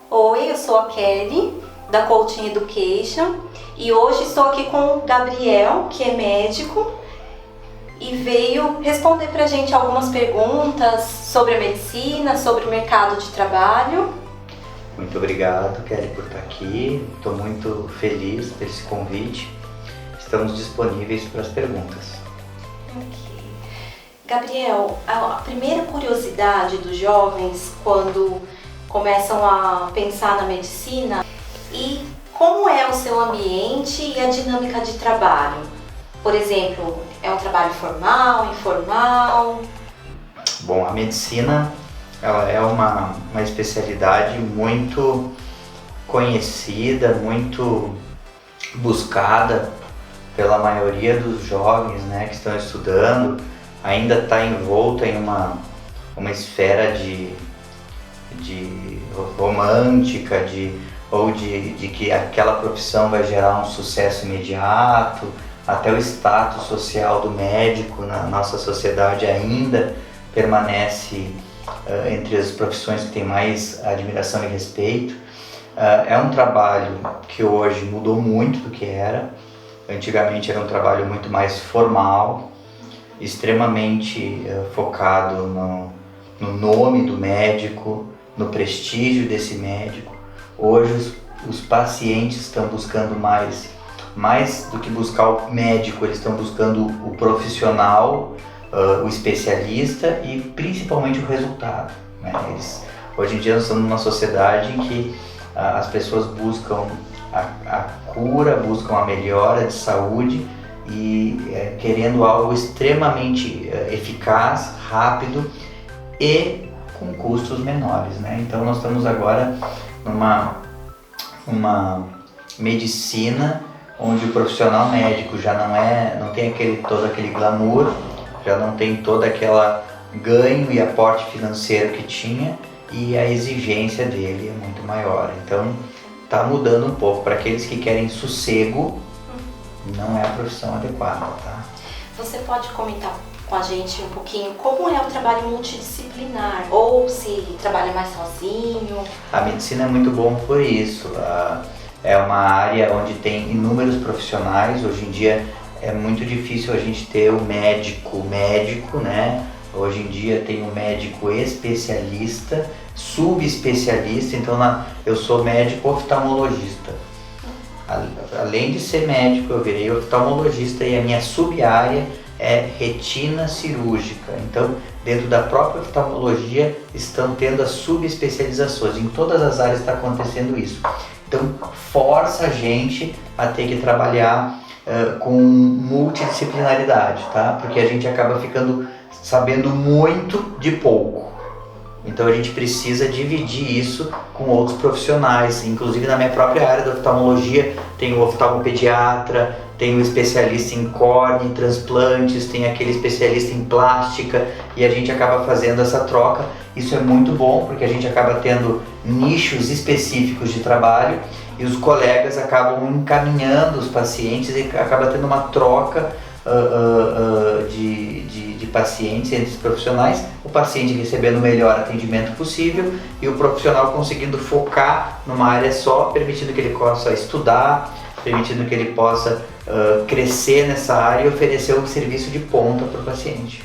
Oi, eu sou a Kelly, da Coaching Education, e hoje estou aqui com o Gabriel, que é médico, e veio responder pra gente algumas perguntas sobre a medicina, sobre o mercado de trabalho. Muito obrigado, Kelly, por estar aqui. Estou muito feliz por esse convite. Estamos disponíveis para as perguntas. Ok. Gabriel, a primeira curiosidade dos jovens quando começam a pensar na medicina e como é o seu ambiente e a dinâmica de trabalho? Por exemplo, é um trabalho formal, informal? Bom, a medicina ela é uma especialidade muito conhecida, muito buscada pela maioria dos jovens, né, que estão estudando. Ainda está envolta em uma esfera de romântica, de que aquela profissão vai gerar um sucesso imediato. Até o status social do médico na nossa sociedade ainda permanece entre as profissões que tem mais admiração e respeito. É um trabalho que hoje mudou muito do que era. Antigamente era um trabalho muito mais formal, extremamente focado no nome do médico, no prestígio desse médico. Hoje os pacientes estão buscando mais do que buscar o médico, eles estão buscando o profissional, o especialista e principalmente o resultado, né? Hoje em dia nós estamos numa sociedade em que as pessoas buscam a cura, buscam a melhora de saúde e querendo algo extremamente eficaz, rápido e com custos menores, né? Então nós estamos agora numa medicina onde o profissional médico já não tem todo aquele glamour, já não tem todo aquela ganho e aporte financeiro que tinha, e a exigência dele é muito maior. Então está mudando um pouco. Para aqueles que querem sossego, não é a profissão adequada, tá? Você pode comentar com a gente um pouquinho como é o trabalho multidisciplinar, ou se trabalha mais sozinho? A medicina é muito bom por isso. É uma área onde tem inúmeros profissionais. Hoje em dia é muito difícil a gente ter o médico, né? Hoje em dia tem o médico especialista, subespecialista. Então eu sou médico oftalmologista. Além de ser médico, eu virei oftalmologista e a minha sub-área é retina cirúrgica. Então, dentro da própria oftalmologia estão tendo as subespecializações. Em todas as áreas está acontecendo isso. Então, força a gente a ter que trabalhar com multidisciplinaridade, tá? Porque a gente acaba ficando sabendo muito de pouco. Então a gente precisa dividir isso com outros profissionais. Inclusive na minha própria área da oftalmologia tem o oftalmopediatra, tem o especialista em córnea, em transplantes, tem aquele especialista em plástica, e a gente acaba fazendo essa troca. Isso é muito bom porque a gente acaba tendo nichos específicos de trabalho e os colegas acabam encaminhando os pacientes e acaba tendo uma troca de pacientes entre os profissionais, o paciente recebendo o melhor atendimento possível e o profissional conseguindo focar numa área só, permitindo que ele possa estudar, permitindo que ele possa crescer nessa área e oferecer um serviço de ponta para o paciente.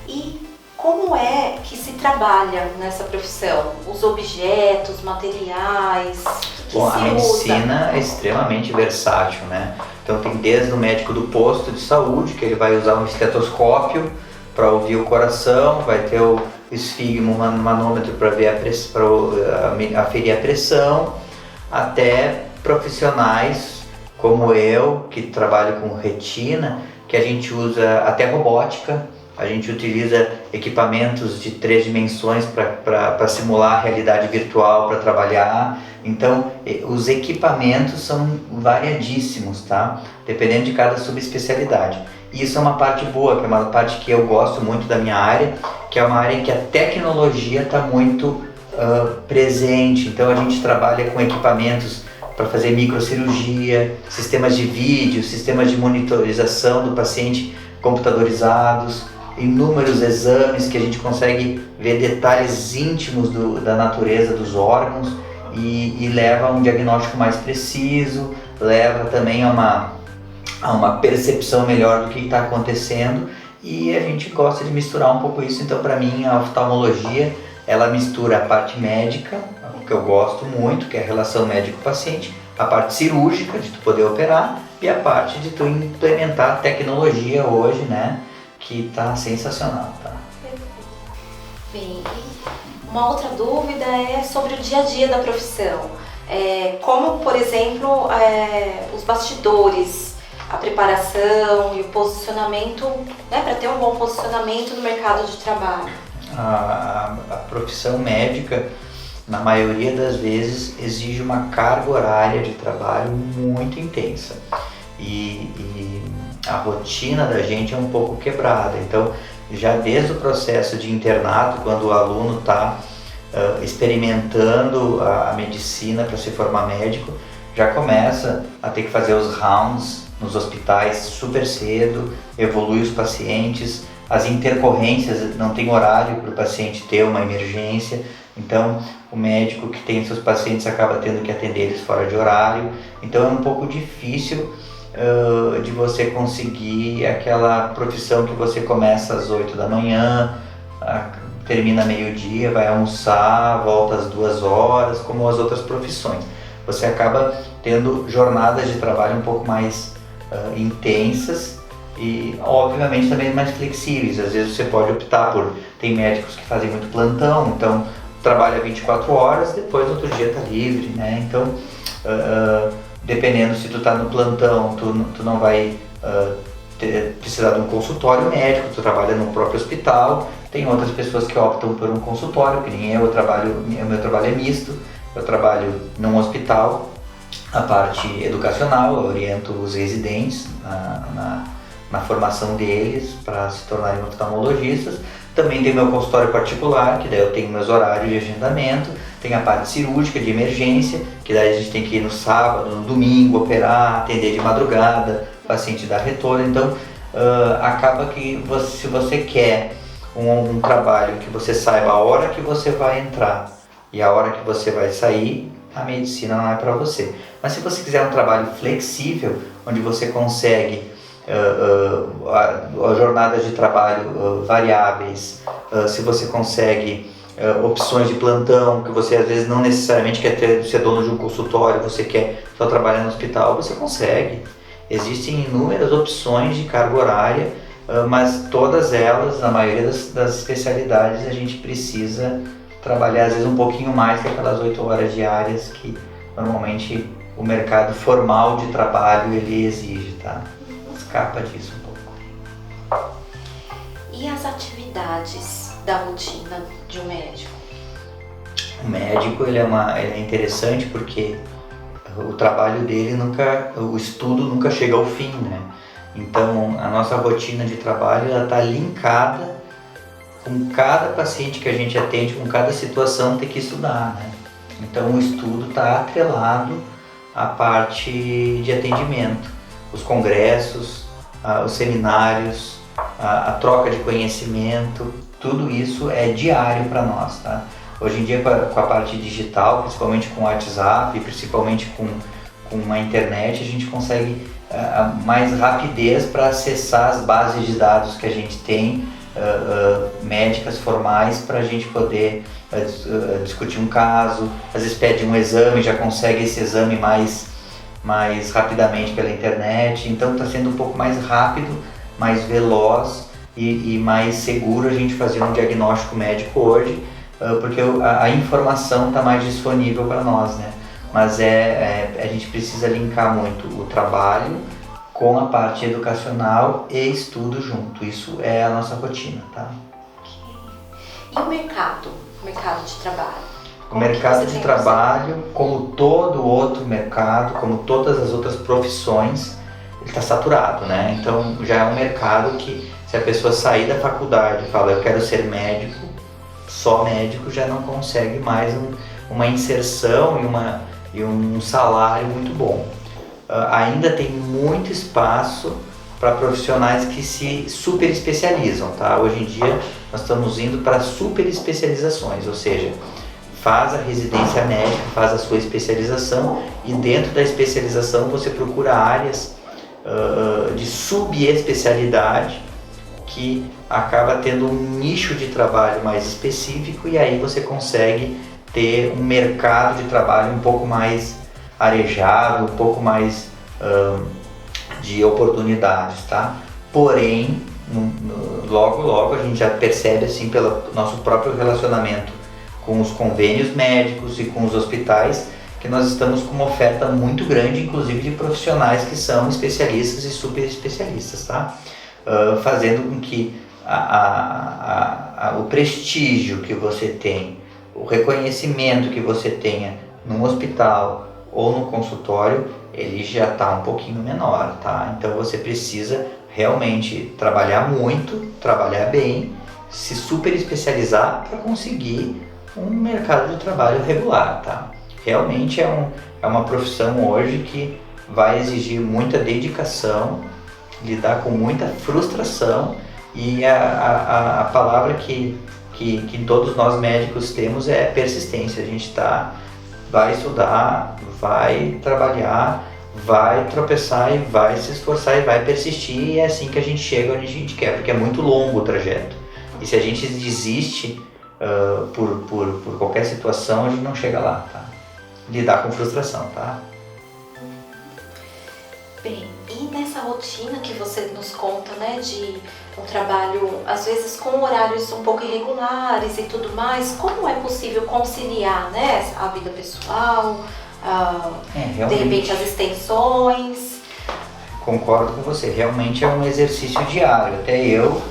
E como é que se trabalha nessa profissão? Os objetos, materiais, o que Bom, se a medicina é extremamente versátil, né? Então tem desde o médico do posto de saúde, que ele vai usar um estetoscópio para ouvir o coração, vai ter o esfigmo, um manômetro para aferir a pressão, até profissionais como eu, que trabalho com retina, que a gente usa até robótica. A gente utiliza equipamentos de 3 dimensões para simular a realidade virtual, para trabalhar. Então, os equipamentos são variadíssimos, tá? Dependendo de cada subespecialidade. E isso é uma parte boa, que é uma parte que eu gosto muito da minha área, que é uma área em que a tecnologia está muito presente. Então, a gente trabalha com equipamentos para fazer microcirurgia, sistemas de vídeo, sistemas de monitorização do paciente computadorizados. inúmeros exames que a gente consegue ver detalhes íntimos da natureza dos órgãos e leva a um diagnóstico mais preciso, leva também a uma percepção melhor do que está acontecendo, e a gente gosta de misturar um pouco isso. Então, para mim, a oftalmologia, ela mistura a parte médica, o que eu gosto muito, que é a relação médico-paciente, a parte cirúrgica, de tu poder operar, e a parte de tu implementar a tecnologia hoje, né, que tá sensacional, tá? Bem, uma outra dúvida é sobre o dia a dia da profissão. Como, por exemplo, os bastidores, a preparação e o posicionamento, né, para ter um bom posicionamento no mercado de trabalho. A profissão médica, na maioria das vezes, exige uma carga horária de trabalho muito intensa. E a rotina da gente é um pouco quebrada. Então, já desde o processo de internato, quando o aluno está experimentando a medicina para se formar médico, já começa a ter que fazer os rounds nos hospitais super cedo, evolui os pacientes, as intercorrências, não tem horário para o paciente ter uma emergência, então o médico que tem seus pacientes acaba tendo que atender eles fora de horário, então é um pouco difícil de você conseguir aquela profissão que você começa às 8 da manhã, termina meio-dia, vai almoçar, volta às 2 horas, como as outras profissões. Você acaba tendo jornadas de trabalho um pouco mais intensas e, obviamente, também mais flexíveis. Às vezes você pode optar por... Tem médicos que fazem muito plantão, então trabalha 24 horas, depois no outro dia está livre, né? Então, dependendo se tu tá no plantão, tu não vai precisar de um consultório médico, tu trabalha no próprio hospital. Tem outras pessoas que optam por um consultório, que nem eu meu trabalho é misto, eu trabalho num hospital, a parte educacional, eu oriento os residentes na formação deles para se tornarem oftalmologistas. Também tem meu consultório particular, que daí eu tenho meus horários de agendamento, tem a parte cirúrgica de emergência, que daí a gente tem que ir no sábado, no domingo, operar, atender de madrugada, o paciente dá retorno. Então acaba que se você quer um trabalho que você saiba a hora que você vai entrar e a hora que você vai sair, a medicina não é para você. Mas se você quiser um trabalho flexível, onde você consegue jornadas de trabalho variáveis, se você consegue opções de plantão, que você às vezes não necessariamente quer ser dono de um consultório, você quer só trabalhar no hospital, você consegue. Existem inúmeras opções de carga horária, mas todas elas, na maioria das especialidades, a gente precisa trabalhar às vezes um pouquinho mais que aquelas 8 horas diárias que normalmente o mercado formal de trabalho ele exige, tá? Escapa disso um pouco. E as atividades da rotina de um médico? O médico ele é interessante porque o trabalho dele o estudo nunca chega ao fim, né? Então a nossa rotina de trabalho ela está linkada com cada paciente que a gente atende, com cada situação tem que estudar, né? Então o estudo está atrelado à parte de atendimento, os congressos, os seminários, a troca de conhecimento, tudo isso é diário para nós, tá? Hoje em dia com a parte digital, principalmente com o WhatsApp, principalmente com a internet, a gente consegue mais rapidez para acessar as bases de dados que a gente tem, médicas formais, para a gente poder discutir um caso. Às vezes pede um exame, já consegue esse exame mais rapidamente pela internet, então está sendo um pouco mais rápido, mais veloz e mais seguro a gente fazer um diagnóstico médico hoje, porque a informação está mais disponível para nós, né? Mas a gente precisa linkar muito o trabalho com a parte educacional e estudo junto. Isso é a nossa rotina, tá? Okay. E o mercado de trabalho? O mercado de trabalho, como todo outro mercado, como todas as outras profissões, ele está saturado, né? Então já é um mercado que, se a pessoa sair da faculdade e falar eu quero ser médico, só médico já não consegue mais uma inserção e um salário muito bom. Ainda tem muito espaço para profissionais que se super especializam, tá? Hoje em dia nós estamos indo para super especializações, ou seja, faz a residência médica, faz a sua especialização e dentro da especialização você procura áreas de subespecialidade que acaba tendo um nicho de trabalho mais específico e aí você consegue ter um mercado de trabalho um pouco mais arejado, um pouco mais de oportunidades, tá? Porém, logo a gente já percebe assim pelo nosso próprio relacionamento com os convênios médicos e com os hospitais que nós estamos com uma oferta muito grande, inclusive de profissionais que são especialistas e super especialistas, tá? Fazendo com que o prestígio que você tem, o reconhecimento que você tenha num hospital ou no consultório, ele já está um pouquinho menor, tá? Então você precisa realmente trabalhar muito, trabalhar bem, se super especializar para conseguir um mercado de trabalho regular, tá? Realmente é uma profissão hoje que vai exigir muita dedicação, lidar com muita frustração e a palavra que todos nós médicos temos é persistência. A gente vai estudar, vai trabalhar, vai tropeçar e vai se esforçar e vai persistir e é assim que a gente chega onde a gente quer, porque é muito longo o trajeto. E se a gente desiste por qualquer situação, a gente não chega lá, tá? Lidar com frustração, tá? Bem, e nessa rotina que você nos conta, né, de um trabalho, às vezes com horários um pouco irregulares e tudo mais, como é possível conciliar, né, a vida pessoal, de repente as extensões? Concordo com você, realmente é um exercício diário. Até eu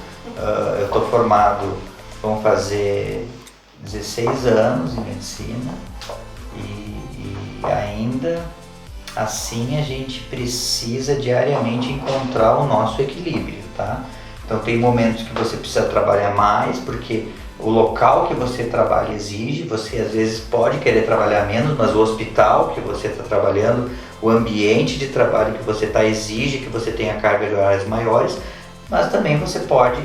estou formado, vão fazer 16 anos em medicina e ainda assim a gente precisa diariamente encontrar o nosso equilíbrio, tá? Então tem momentos que você precisa trabalhar mais porque o local que você trabalha exige, você às vezes pode querer trabalhar menos, mas o hospital que você está trabalhando, o ambiente de trabalho que você está exige que você tenha carga de horários maiores, mas também você pode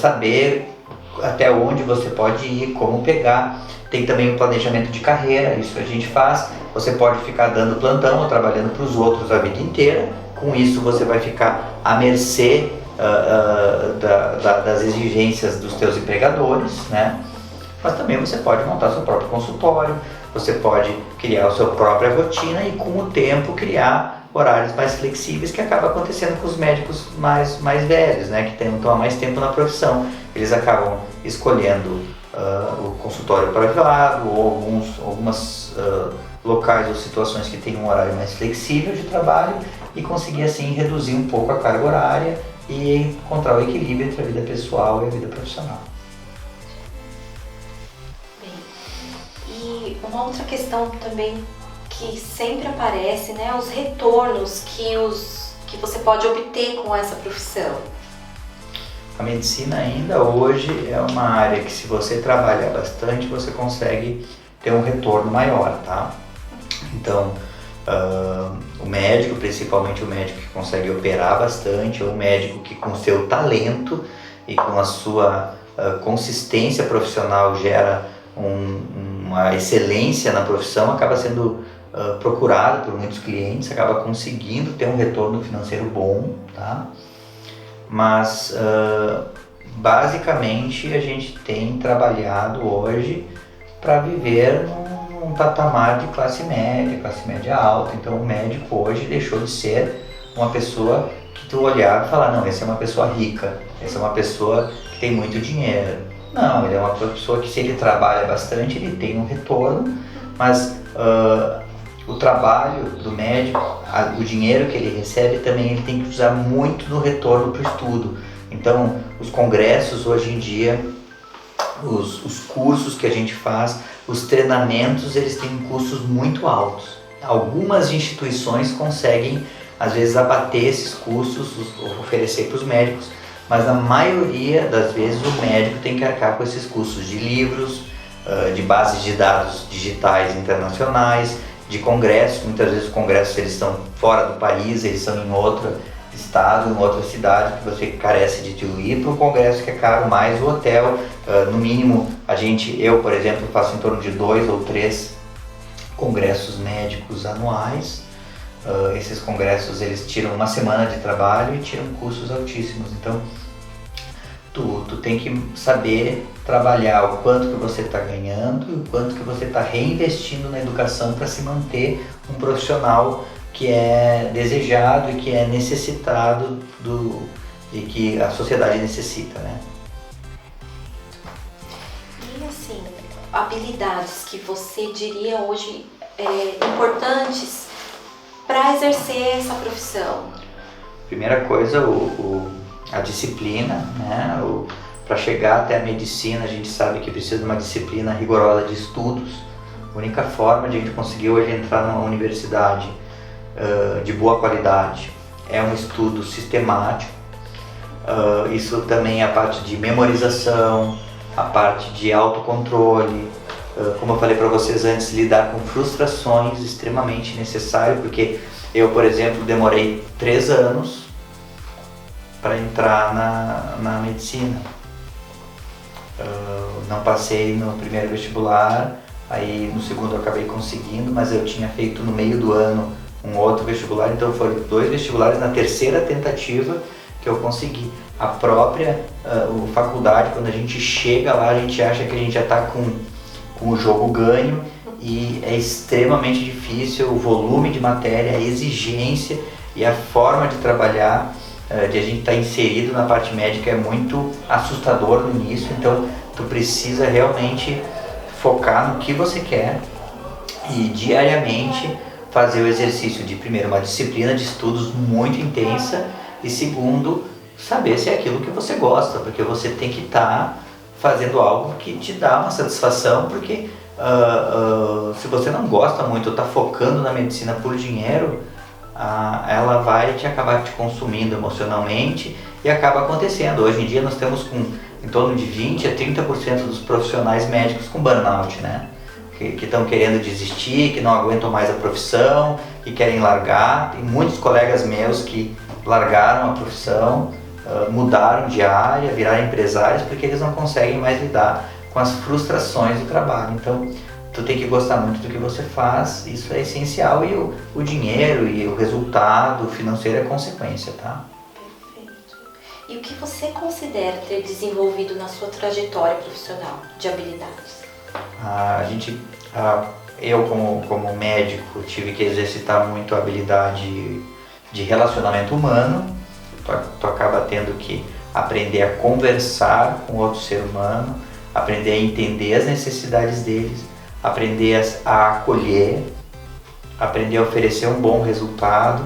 saber até onde você pode ir, como pegar. Tem também o planejamento de carreira, isso a gente faz. Você pode ficar dando plantão ou trabalhando para os outros a vida inteira. Com isso você vai ficar à mercê das exigências dos teus empregadores, né? Mas também você pode montar seu próprio consultório, você pode criar a sua própria rotina e com o tempo criar horários mais flexíveis, que acaba acontecendo com os médicos mais velhos, né? Que estão há mais tempo na profissão. Eles acabam escolhendo o consultório privado ou algumas locais ou situações que têm um horário mais flexível de trabalho e conseguir assim reduzir um pouco a carga horária e encontrar o equilíbrio entre a vida pessoal e a vida profissional. Bem, e uma outra questão também que sempre aparece, né, os retornos que você pode obter com essa profissão. A medicina ainda hoje é uma área que se você trabalhar bastante, você consegue ter um retorno maior, tá? Então, o médico, principalmente o médico que consegue operar bastante, ou o médico que com seu talento e com a sua consistência profissional gera uma excelência na profissão, acaba sendo procurado por muitos clientes, acaba conseguindo ter um retorno financeiro bom, tá? Mas basicamente a gente tem trabalhado hoje para viver num patamar de classe média alta. Então o médico hoje deixou de ser uma pessoa que tu olhar e falar, não, essa é uma pessoa rica, essa é uma pessoa que tem muito dinheiro. Não, ele é uma pessoa que se ele trabalha bastante, ele tem um retorno, mas o trabalho do médico, o dinheiro que ele recebe também ele tem que usar muito no retorno para o estudo. Então, os congressos hoje em dia, os cursos que a gente faz, os treinamentos, eles têm custos muito altos. Algumas instituições conseguem, às vezes, abater esses custos, oferecer para os médicos, mas na maioria das vezes o médico tem que arcar com esses custos de livros, de bases de dados digitais internacionais, de congressos. Muitas vezes os congressos eles estão fora do país, eles são em outra estado, em outra cidade, que você carece de ir para o congresso que é caro, mais o hotel. No mínimo, eu, por exemplo, faço em torno de 2 ou 3 congressos médicos anuais. Esses congressos, eles tiram uma semana de trabalho e tiram custos altíssimos. Então, tu tem que saber trabalhar o quanto que você está ganhando e o quanto que você está reinvestindo na educação para se manter um profissional que é desejado e que é necessitado e que a sociedade necessita, né? E assim, habilidades que você diria hoje importantes para exercer essa profissão? Primeira coisa, a disciplina, né? Para chegar até a medicina, a gente sabe que precisa de uma disciplina rigorosa de estudos. A única forma de a gente conseguir hoje entrar numa universidade de boa qualidade é um estudo sistemático. Isso também é a parte de memorização, a parte de autocontrole. Como eu falei para vocês antes, lidar com frustrações extremamente necessário, porque eu, por exemplo, demorei 3 anos para entrar na medicina. Não passei no primeiro vestibular, aí no segundo eu acabei conseguindo, mas eu tinha feito no meio do ano um outro vestibular, então foram 2 vestibulares na terceira tentativa que eu consegui. A própria faculdade, quando a gente chega lá, a gente acha que a gente já está com o jogo ganho, e é extremamente difícil o volume de matéria, a exigência e a forma de trabalhar, de a gente estar inserido na parte médica é muito assustador no início. Então tu precisa realmente focar no que você quer e diariamente fazer o exercício de, primeiro, uma disciplina de estudos muito intensa, e segundo, saber se é aquilo que você gosta, porque você tem que estar fazendo algo que te dá uma satisfação, porque se você não gosta muito, está focando na medicina por dinheiro, ela vai acabar te consumindo emocionalmente e acaba acontecendo. Hoje em dia nós temos em torno de 20 a 30% dos profissionais médicos com burnout, né? Que estão querendo desistir, que não aguentam mais a profissão, que querem largar. Tem muitos colegas meus que largaram a profissão, mudaram de área, viraram empresários, porque eles não conseguem mais lidar com as frustrações do trabalho. Então, tu tem que gostar muito do que você faz, isso é essencial, e o dinheiro e o resultado financeiro é consequência, tá? Perfeito. E o que você considera ter desenvolvido na sua trajetória profissional de habilidades? Eu como médico tive que exercitar muito a habilidade de relacionamento humano. Tu acaba tendo que aprender a conversar com outro ser humano, aprender a entender as necessidades deles, aprender a acolher, aprender a oferecer um bom resultado.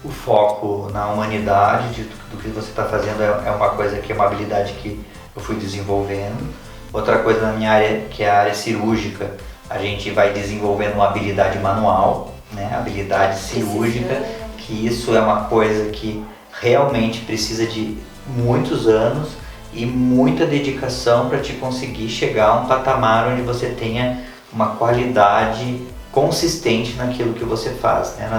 O foco na humanidade do que você está fazendo é uma coisa que é uma habilidade que eu fui desenvolvendo. Outra coisa na minha área, que é a área cirúrgica, a gente vai desenvolvendo uma habilidade manual, né? Habilidade cirúrgica, que isso é uma coisa que realmente precisa de muitos anos e muita dedicação para te conseguir chegar a um patamar onde você tenha uma qualidade consistente naquilo que você faz, né?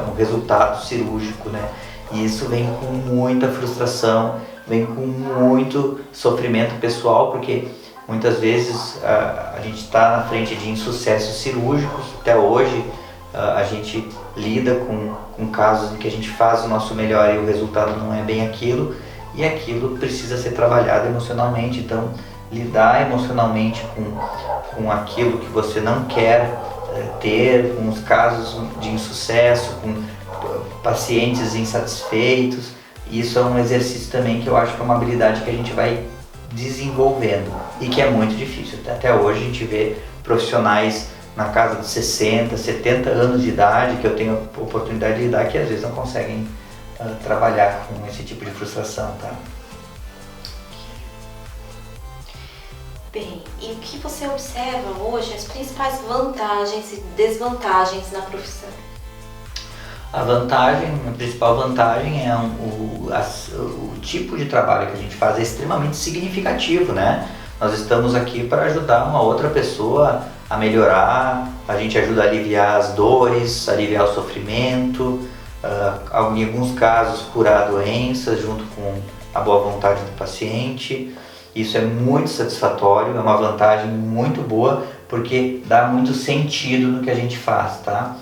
Um resultado cirúrgico, né? E isso vem com muita frustração, vem com muito sofrimento pessoal, porque muitas vezes a gente está na frente de insucessos cirúrgicos. Até hoje a gente lida com casos em que a gente faz o nosso melhor e o resultado não é bem aquilo, e aquilo precisa ser trabalhado emocionalmente. Então, lidar emocionalmente com aquilo que você não quer ter, com os casos de insucesso, com pacientes insatisfeitos, isso é um exercício também que eu acho que é uma habilidade que a gente vai desenvolvendo e que é muito difícil. Até hoje a gente vê profissionais na casa de 60, 70 anos de idade, que eu tenho a oportunidade de lidar, que às vezes não conseguem trabalhar com esse tipo de frustração, tá? Bem, e o que você observa hoje, as principais vantagens e desvantagens na profissão? A principal vantagem é o tipo de trabalho que a gente faz é extremamente significativo, né? Nós estamos aqui para ajudar uma outra pessoa a melhorar, a gente ajuda a aliviar as dores, aliviar o sofrimento, em alguns casos curar doenças junto com a boa vontade do paciente. Isso é muito satisfatório, é uma vantagem muito boa porque dá muito sentido no que a gente faz, tá?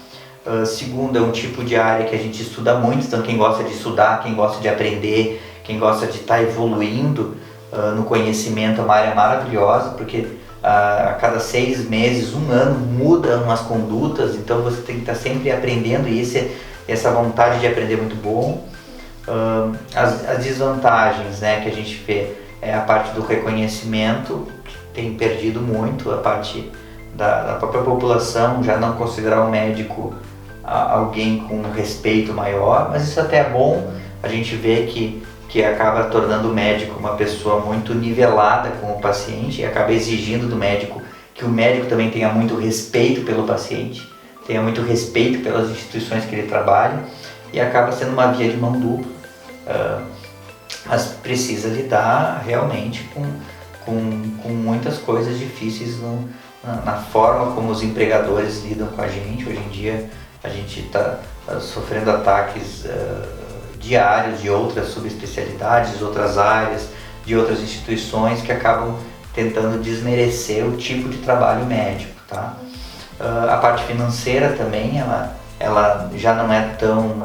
Segundo, é um tipo de área que a gente estuda muito, então quem gosta de estudar, quem gosta de aprender, quem gosta de estar evoluindo no conhecimento é uma área maravilhosa, porque a cada 6 meses, 1 ano, mudam as condutas, então você tem que estar sempre aprendendo e essa vontade de aprender é muito bom. As desvantagens, né, que a gente vê é a parte do reconhecimento, que tem perdido muito, a parte da própria população já não considerar o médico alguém com respeito maior, mas isso até é bom. A gente vê que acaba tornando o médico uma pessoa muito nivelada com o paciente e acaba exigindo do médico que o médico também tenha muito respeito pelo paciente, tenha muito respeito pelas instituições que ele trabalha, e acaba sendo uma via de mão dupla, mas precisa lidar realmente com muitas coisas difíceis na forma como os empregadores lidam com a gente. Hoje em dia a gente está sofrendo ataques diários de outras subespecialidades, outras áreas, de outras instituições que acabam tentando desmerecer o tipo de trabalho médico, tá? A parte financeira também, ela já não é tão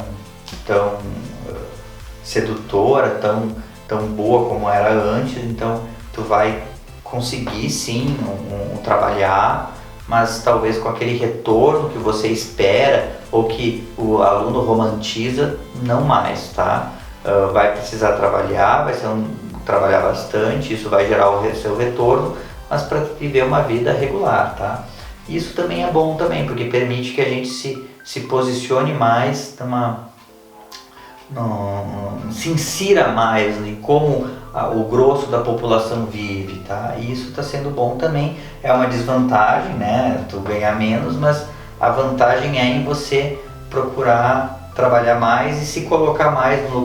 sedutora, tão boa como era antes, então tu vai conseguir sim trabalhar, mas talvez com aquele retorno que você espera ou que o aluno romantiza, não mais, tá? Vai precisar trabalhar, trabalhar bastante, isso vai gerar o seu retorno, mas para viver uma vida regular, tá? Isso também é bom também, porque permite que a gente se posicione mais se insira mais em como o grosso da população vive, tá? E isso está sendo bom também. É uma desvantagem, né? Tu ganhar menos, mas a vantagem é em você procurar trabalhar mais e se colocar mais no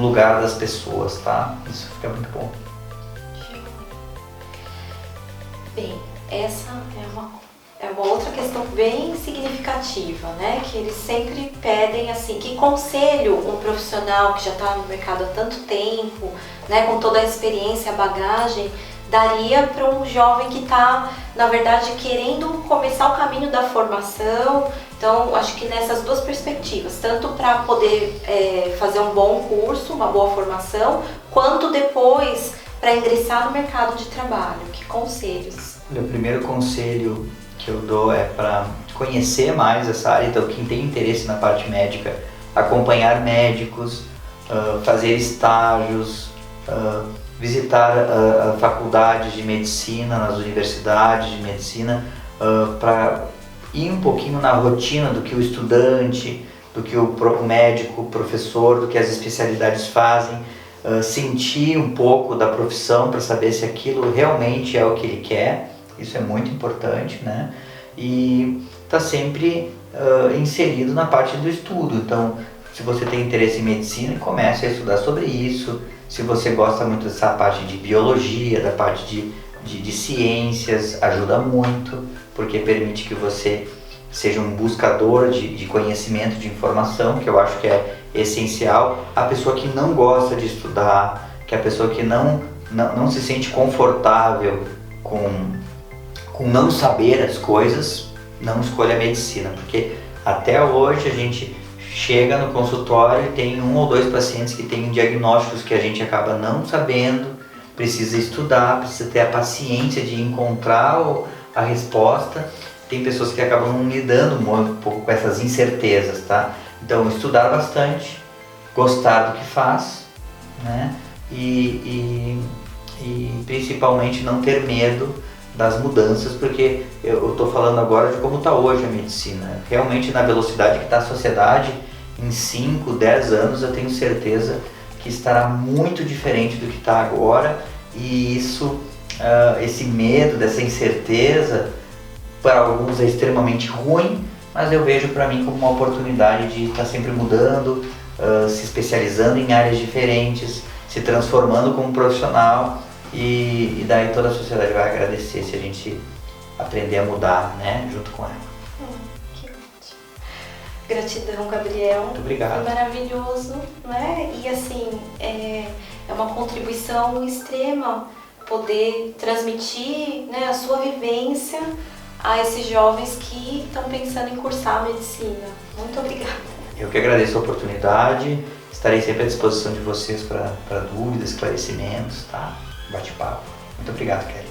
lugar das pessoas, tá? Isso fica muito bom. Bem, essa é uma outra questão bem significativa, né? Que eles sempre pedem assim, que conselho um profissional que já está no mercado há tanto tempo, né, com toda a experiência, a bagagem, daria para um jovem que está, na verdade, querendo começar o caminho da formação. Então, acho que nessas duas perspectivas, tanto para poder fazer um bom curso, uma boa formação, quanto depois para ingressar no mercado de trabalho. Que conselhos? O primeiro conselho que eu dou é para conhecer mais essa área. Então, quem tem interesse na parte médica, acompanhar médicos, fazer estágios, visitar faculdades de medicina, nas universidades de medicina, para ir um pouquinho na rotina do que o estudante, do que o médico, o professor, do que as especialidades fazem, sentir um pouco da profissão para saber se aquilo realmente é o que ele quer. Isso é muito importante, né? E está sempre inserido na parte do estudo. Então, se você tem interesse em medicina, comece a estudar sobre isso. Se você gosta muito dessa parte de biologia, da parte de ciências, ajuda muito, porque permite que você seja um buscador de conhecimento, de informação, que eu acho que é essencial. A pessoa que não gosta de estudar, que é a pessoa que não se sente confortável com não saber as coisas, não escolha a medicina, porque até hoje a gente chega no consultório e tem 1 ou 2 pacientes que têm diagnósticos que a gente acaba não sabendo, precisa estudar, precisa ter a paciência de encontrar a resposta. Tem pessoas que acabam não lidando um pouco com essas incertezas, tá? Então, estudar bastante, gostar do que faz, né? E principalmente não ter medo das mudanças, porque eu estou falando agora de como está hoje a medicina. Realmente, na velocidade que está a sociedade, em 5, 10 anos, eu tenho certeza que estará muito diferente do que está agora, e isso, esse medo, dessa incerteza, para alguns é extremamente ruim, mas eu vejo para mim como uma oportunidade de estar sempre mudando, se especializando em áreas diferentes, se transformando como profissional. E daí toda a sociedade vai agradecer se a gente aprender a mudar, né, junto com ela. Que ótimo. Gratidão, Gabriel. Muito obrigado. Foi maravilhoso, né? E assim, é uma contribuição extrema poder transmitir, né, a sua vivência a esses jovens que estão pensando em cursar a medicina. Muito obrigada. Eu que agradeço a oportunidade, estarei sempre à disposição de vocês para dúvidas, esclarecimentos, tá? Bate-papo. Muito obrigado, Kelly.